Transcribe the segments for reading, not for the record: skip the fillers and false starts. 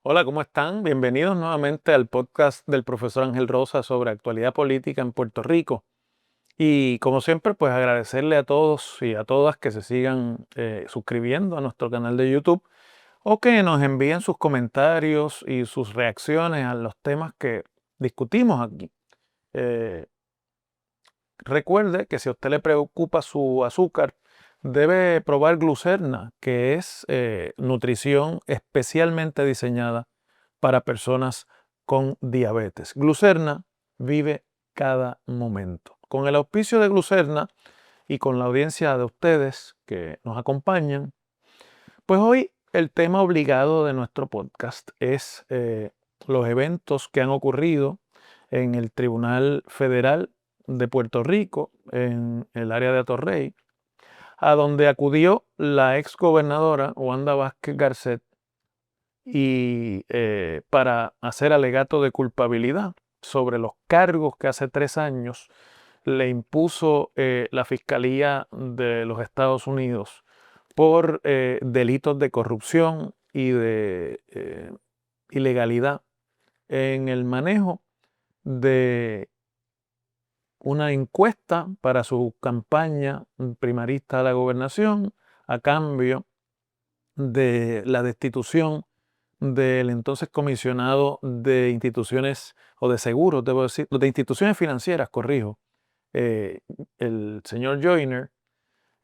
Hola, ¿cómo están? Bienvenidos nuevamente al podcast del profesor Ángel Rosa sobre actualidad política en Puerto Rico. Y como siempre, pues agradecerle a todos y a todas que se sigan suscribiendo a nuestro canal de YouTube o que nos envíen sus comentarios y sus reacciones a los temas que discutimos aquí. Eh, Recuerde que si a usted le preocupa su azúcar, debe probar Glucerna, que es nutrición especialmente diseñada para personas con diabetes. Glucerna vive cada momento. Con el auspicio de Glucerna y con la audiencia de ustedes que nos acompañan, pues hoy el tema obligado de nuestro podcast es los eventos que han ocurrido en el Tribunal Federal de Puerto Rico, en el área de Atorrey, a donde acudió la ex gobernadora Wanda Vázquez Garcet y para hacer alegato de culpabilidad sobre los cargos que hace 3 años le impuso la Fiscalía de los Estados Unidos por delitos de corrupción y de ilegalidad en el manejo de una encuesta para su campaña primarista a la gobernación a cambio de la destitución del entonces comisionado de instituciones o de seguros, debo decir, de instituciones financieras, corrijo, eh, el señor Joyner,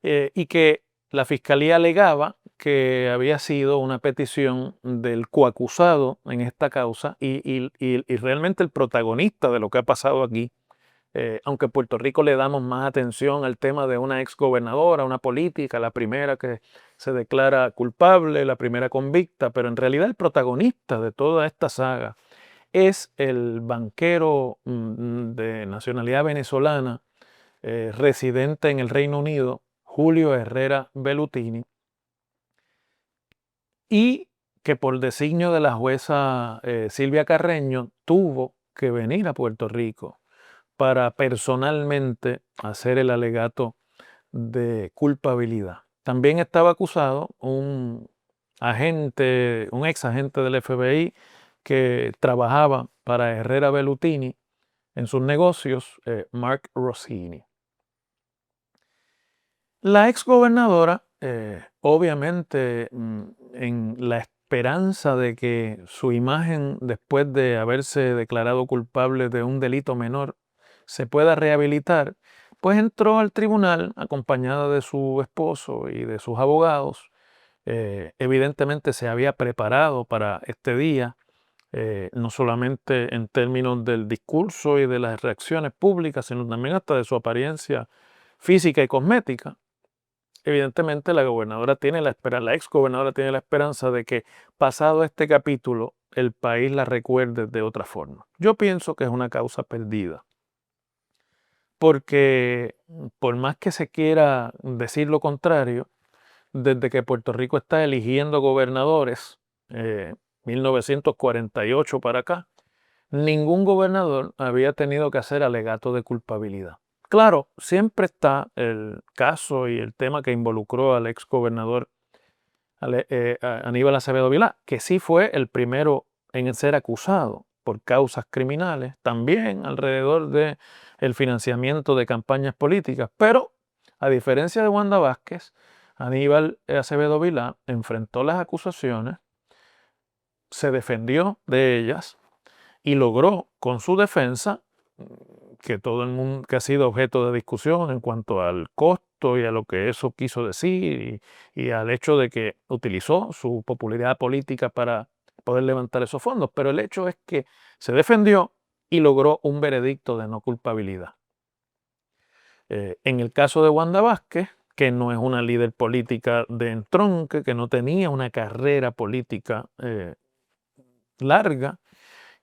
y que la fiscalía alegaba que había sido una petición del coacusado en esta causa y realmente el protagonista de lo que ha pasado aquí, aunque en Puerto Rico le damos más atención al tema de una exgobernadora, una política, la primera que se declara culpable, la primera convicta, pero en realidad el protagonista de toda esta saga es el banquero de nacionalidad venezolana, residente en el Reino Unido, Julio Herrera Bellutini, y que por designio de la jueza Silvia Carreño tuvo que venir a Puerto Rico para personalmente hacer el alegato de culpabilidad. También estaba acusado un agente, un ex agente del FBI que trabajaba para Herrera Bellutini en sus negocios, Mark Rossini. La exgobernadora, obviamente, en la esperanza de que su imagen, después de haberse declarado culpable de un delito menor, se pueda rehabilitar, pues entró al tribunal acompañada de su esposo y de sus abogados. Evidentemente se había preparado para este día, no solamente en términos del discurso y de las reacciones públicas, sino también hasta de su apariencia física y cosmética. Evidentemente la gobernadora tiene la ex gobernadora tiene la esperanza de que pasado este capítulo el país la recuerde de otra forma. Yo pienso que es una causa perdida, porque por más que se quiera decir lo contrario, desde que Puerto Rico está eligiendo gobernadores, 1948 para acá, ningún gobernador había tenido que hacer alegato de culpabilidad. Claro, siempre está el caso y el tema que involucró al ex gobernador Aníbal Acevedo Vilá, que sí fue el primero en ser acusado por causas criminales, también alrededor del financiamiento de campañas políticas. Pero, a diferencia de Wanda Vázquez, Aníbal Acevedo Vilá enfrentó las acusaciones, se defendió de ellas y logró con su defensa, que todo el mundo que ha sido objeto de discusión en cuanto al costo y a lo que eso quiso decir y al hecho de que utilizó su popularidad política para poder levantar esos fondos. Pero el hecho es que se defendió y logró un veredicto de no culpabilidad. En el caso de Wanda Vázquez, que no es una líder política de entronque, que no tenía una carrera política larga,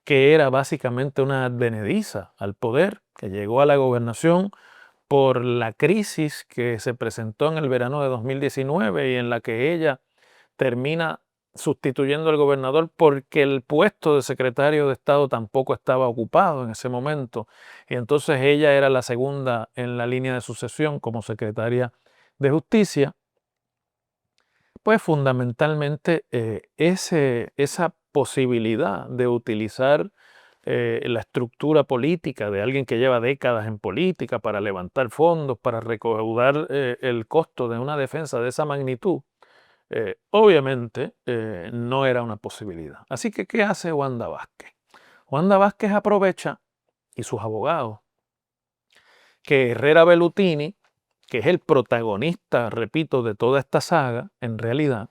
que era básicamente una advenediza al poder, que llegó a la gobernación por la crisis que se presentó en el verano de 2019 y en la que ella termina sustituyendo al gobernador porque el puesto de secretario de Estado tampoco estaba ocupado en ese momento. Y entonces ella era la segunda en la línea de sucesión como secretaria de Justicia. Pues fundamentalmente esa posibilidad de utilizar la estructura política de alguien que lleva décadas en política para levantar fondos, para recaudar el costo de una defensa de esa magnitud, obviamente no era una posibilidad. Así que, ¿qué hace Wanda Vázquez? Wanda Vázquez aprovecha, y sus abogados, que Herrera Bellutini, que es el protagonista, repito, de toda esta saga, en realidad,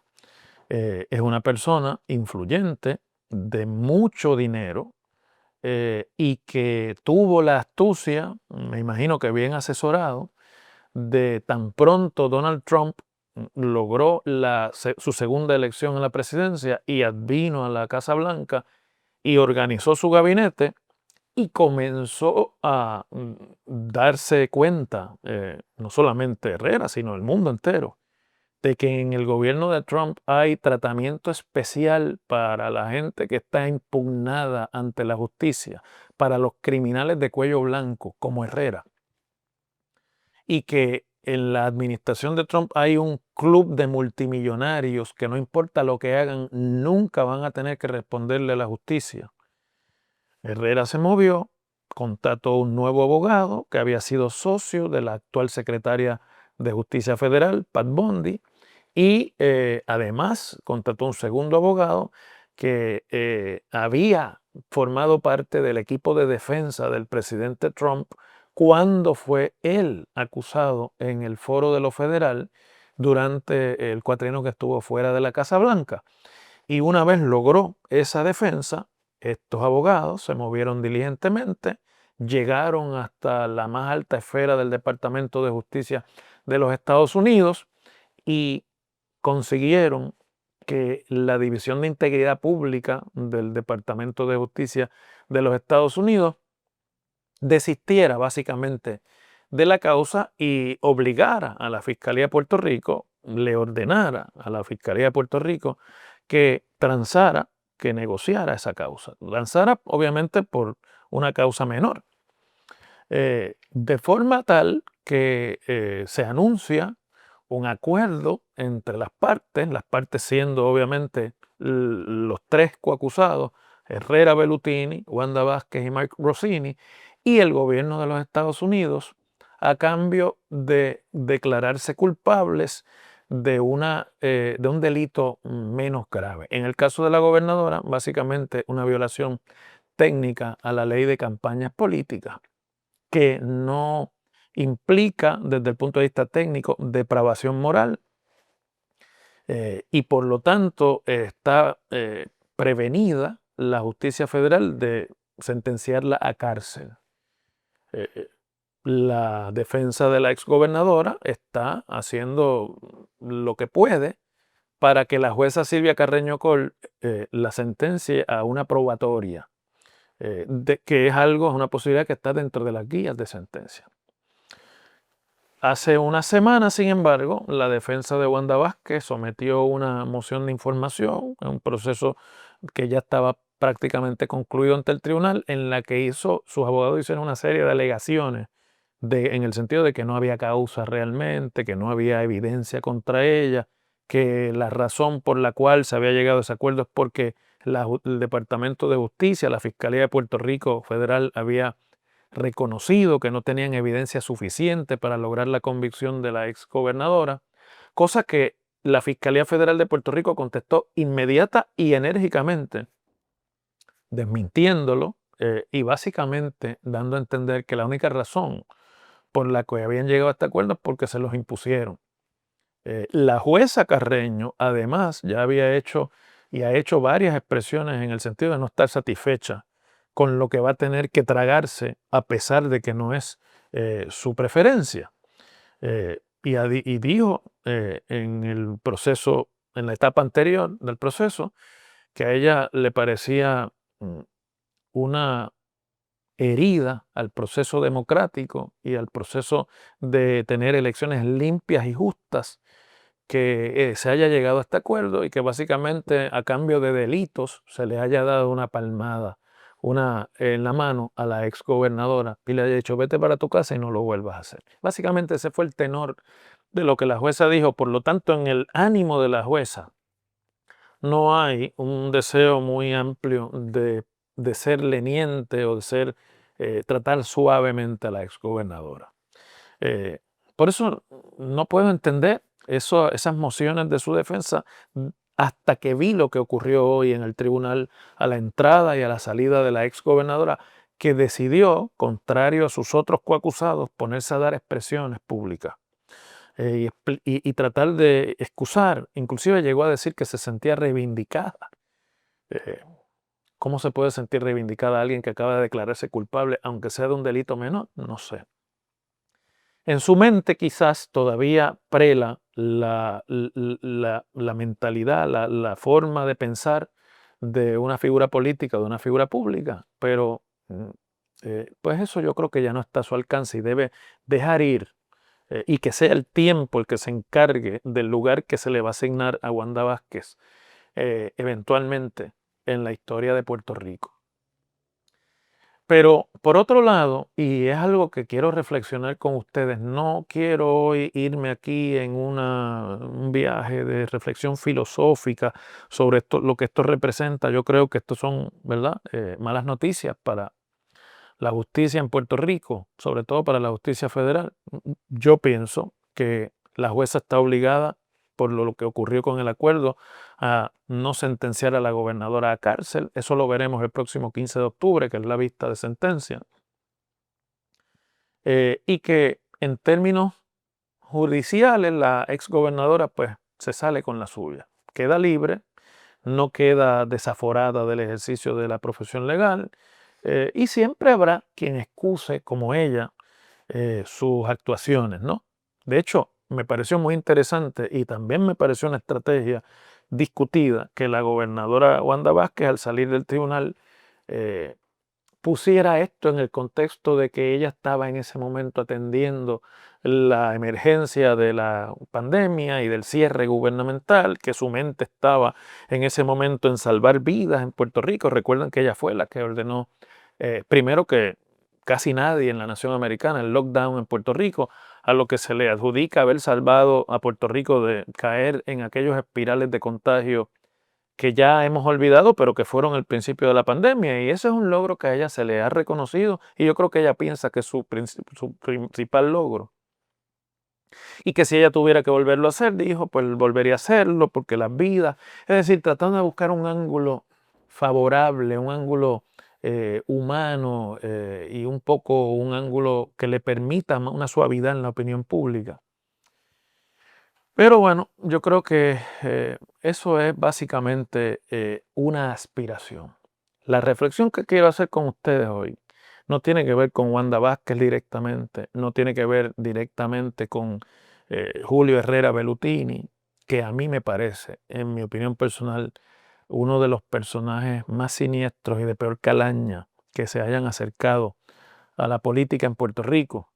es una persona influyente, de mucho dinero, y que tuvo la astucia, me imagino que bien asesorado, de tan pronto Donald Trump logró su segunda elección en la presidencia y advino a la Casa Blanca y organizó su gabinete y comenzó a darse cuenta, no solamente Herrera, sino el mundo entero, de que en el gobierno de Trump hay tratamiento especial para la gente que está impugnada ante la justicia, para los criminales de cuello blanco como Herrera, y que en la administración de Trump hay un club de multimillonarios que no importa lo que hagan, nunca van a tener que responderle a la justicia. Herrera se movió, contrató un nuevo abogado que había sido socio de la actual secretaria de Justicia Federal, Pat Bondi, y además contrató un segundo abogado que había formado parte del equipo de defensa del presidente Trump cuando fue él acusado en el foro de lo federal durante el cuatrienio que estuvo fuera de la Casa Blanca. Y una vez logró esa defensa, estos abogados se movieron diligentemente, llegaron hasta la más alta esfera del Departamento de Justicia de los Estados Unidos y consiguieron que la División de Integridad Pública del Departamento de Justicia de los Estados Unidos desistiera básicamente de la causa y obligara a la Fiscalía de Puerto Rico, le ordenara a la Fiscalía de Puerto Rico que transara, que negociara esa causa. Transara obviamente por una causa menor. De forma tal que se anuncia un acuerdo entre las partes siendo obviamente los tres coacusados, Herrera Bellutini, Wanda Vázquez y Mike Rossini, y el gobierno de los Estados Unidos, a cambio de declararse culpables de un delito menos grave. En el caso de la gobernadora, básicamente una violación técnica a la ley de campañas políticas, que no implica, desde el punto de vista técnico, depravación moral, y por lo tanto está prevenida la justicia federal de sentenciarla a cárcel. La defensa de la exgobernadora está haciendo lo que puede para que la jueza Silvia Carreño Coll la sentencie a una probatoria, que es una posibilidad que está dentro de las guías de sentencia. Hace una semana, sin embargo, la defensa de Wanda Vázquez sometió una moción de información, un proceso que ya estaba prácticamente concluido ante el tribunal, en la que sus abogados hicieron una serie de alegaciones en el sentido de que no había causa realmente, que no había evidencia contra ella, que la razón por la cual se había llegado a ese acuerdo es porque el Departamento de Justicia, la Fiscalía de Puerto Rico Federal, había reconocido que no tenían evidencia suficiente para lograr la convicción de la exgobernadora, cosa que la Fiscalía Federal de Puerto Rico contestó inmediata y enérgicamente, desmintiéndolo y básicamente dando a entender que la única razón por la que habían llegado a este acuerdo es porque se los impusieron. La jueza Carreño, además, ya había hecho y ha hecho varias expresiones en el sentido de no estar satisfecha con lo que va a tener que tragarse, a pesar de que no es su preferencia. Y dijo en el proceso, en la etapa anterior del proceso, que a ella le parecía una herida al proceso democrático y al proceso de tener elecciones limpias y justas, que se haya llegado a este acuerdo y que básicamente a cambio de delitos se le haya dado una palmada en la mano a la exgobernadora y le haya dicho vete para tu casa y no lo vuelvas a hacer. Básicamente ese fue el tenor de lo que la jueza dijo. Por lo tanto, en el ánimo de la jueza no hay un deseo muy amplio de ser leniente o de ser, tratar suavemente a la exgobernadora. Eh, por eso no puedo entender esas mociones de su defensa hasta que vi lo que ocurrió hoy en el tribunal a la entrada y a la salida de la exgobernadora, que decidió, contrario a sus otros coacusados, ponerse a dar expresiones públicas y tratar de excusar. Inclusive llegó a decir que se sentía reivindicada. Eh, ¿Cómo se puede sentir reivindicada alguien que acaba de declararse culpable, aunque sea de un delito menor? No sé. En su mente quizás todavía prela la mentalidad, la forma de pensar de una figura política, de una figura pública, pero pues eso yo creo que ya no está a su alcance y debe dejar ir y que sea el tiempo el que se encargue del lugar que se le va a asignar a Wanda Vázquez eventualmente en la historia de Puerto Rico. Pero por otro lado, y es algo que quiero reflexionar con ustedes, no quiero hoy irme aquí en un viaje de reflexión filosófica sobre esto, lo que esto representa. Yo creo que esto son, ¿verdad? Malas noticias para la justicia en Puerto Rico, sobre todo para la justicia federal. Yo pienso que la jueza está obligada, por lo que ocurrió con el acuerdo, a no sentenciar a la gobernadora a cárcel. Eso lo veremos el próximo 15 de octubre, que es la vista de sentencia. Y que en términos judiciales la exgobernadora pues se sale con la suya. Queda libre, no queda desaforada del ejercicio de la profesión legal y siempre habrá quien excuse como ella sus actuaciones, ¿no? De hecho, me pareció muy interesante y también me pareció una estrategia discutida que la gobernadora Wanda Vázquez al salir del tribunal eh, pusiera esto en el contexto de que ella estaba en ese momento atendiendo la emergencia de la pandemia y del cierre gubernamental, que su mente estaba en ese momento en salvar vidas en Puerto Rico. Recuerden que ella fue la que ordenó, primero que casi nadie en la nación americana, el lockdown en Puerto Rico, a lo que se le adjudica haber salvado a Puerto Rico de caer en aquellos espirales de contagio que ya hemos olvidado, pero que fueron el principio de la pandemia. Y ese es un logro que a ella se le ha reconocido y yo creo que ella piensa que es su principal logro. Y que si ella tuviera que volverlo a hacer, dijo, pues volvería a hacerlo porque las vidas, es decir, tratando de buscar un ángulo favorable, un ángulo humano y un poco un ángulo que le permita una suavidad en la opinión pública. Pero bueno, yo creo que eso es básicamente una aspiración. La reflexión que quiero hacer con ustedes hoy no tiene que ver con Wanda Vázquez directamente, no tiene que ver directamente con Julio Herrera Bellutini, que a mí me parece, en mi opinión personal, uno de los personajes más siniestros y de peor calaña que se hayan acercado a la política en Puerto Rico,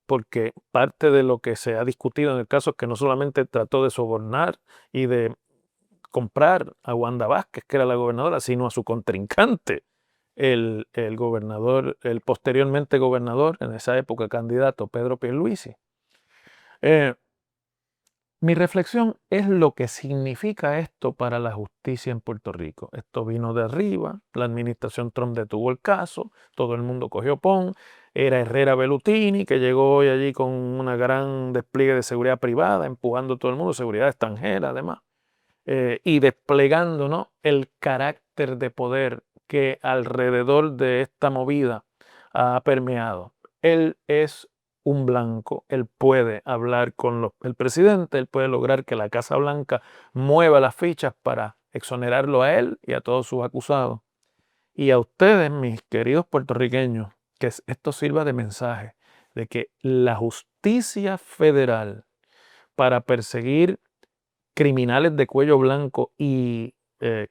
porque parte de lo que se ha discutido en el caso es que no solamente trató de sobornar y de comprar a Wanda Vázquez, que era la gobernadora, sino a su contrincante, el gobernador, el posteriormente gobernador, en esa época candidato, Pedro Pierluisi. Eh, Mi reflexión es lo que significa esto para la justicia en Puerto Rico. Esto vino de arriba, la administración Trump detuvo el caso, todo el mundo cogió pon, era Herrera Bellutini que llegó hoy allí con una gran despliegue de seguridad privada, empujando a todo el mundo, seguridad extranjera además, y desplegando, ¿no?, el carácter de poder que alrededor de esta movida ha permeado. Él es un blanco, él puede hablar con el presidente, él puede lograr que la Casa Blanca mueva las fichas para exonerarlo a él y a todos sus acusados. Y a ustedes, mis queridos puertorriqueños, que esto sirva de mensaje de que la justicia federal para perseguir criminales de cuello blanco y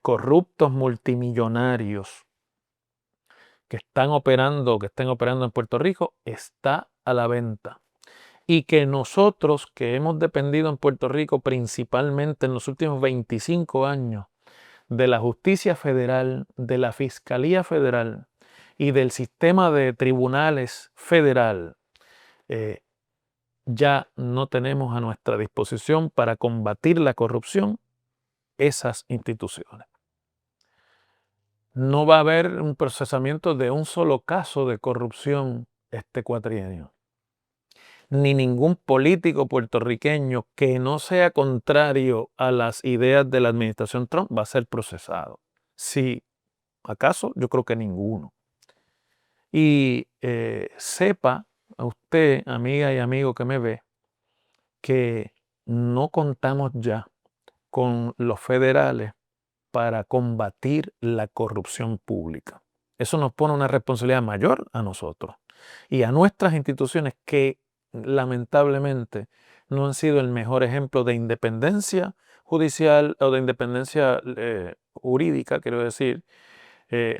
corruptos multimillonarios que están operando, que estén operando en Puerto Rico, está a la venta. Y que nosotros, que hemos dependido en Puerto Rico principalmente en los últimos 25 años de la justicia federal, de la fiscalía federal y del sistema de tribunales federal, eh, ya no tenemos a nuestra disposición para combatir la corrupción esas instituciones. No va a haber un procesamiento de un solo caso de corrupción este cuatrienio, ni ningún político puertorriqueño que no sea contrario a las ideas de la administración Trump va a ser procesado. Si acaso, yo creo que ninguno. Y sepa a usted, amiga y amigo que me ve, que no contamos ya con los federales para combatir la corrupción pública. Eso nos pone una responsabilidad mayor a nosotros y a nuestras instituciones que lamentablemente no han sido el mejor ejemplo de independencia judicial o de independencia jurídica, quiero decir,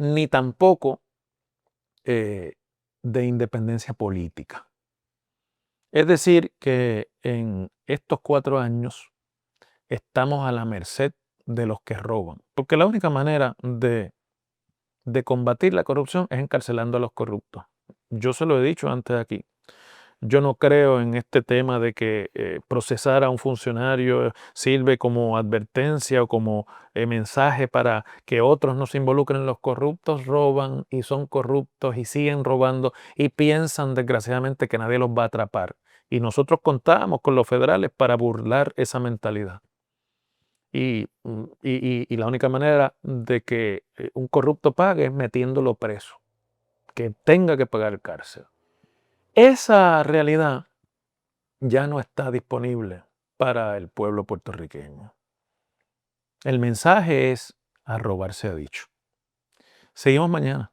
ni tampoco de independencia política. Es decir, que en estos 4 años estamos a la merced de los que roban, porque la única manera de combatir la corrupción es encarcelando a los corruptos. Yo se lo he dicho antes aquí. Yo no creo en este tema de que procesar a un funcionario sirve como advertencia o como mensaje para que otros no se involucren. Los corruptos roban y son corruptos y siguen robando y piensan desgraciadamente que nadie los va a atrapar. Y nosotros contamos con los federales para burlar esa mentalidad. Y la única manera de que un corrupto pague es metiéndolo preso, que tenga que pagar cárcel. Esa realidad ya no está disponible para el pueblo puertorriqueño. El mensaje es: a robar se ha dicho. Seguimos mañana.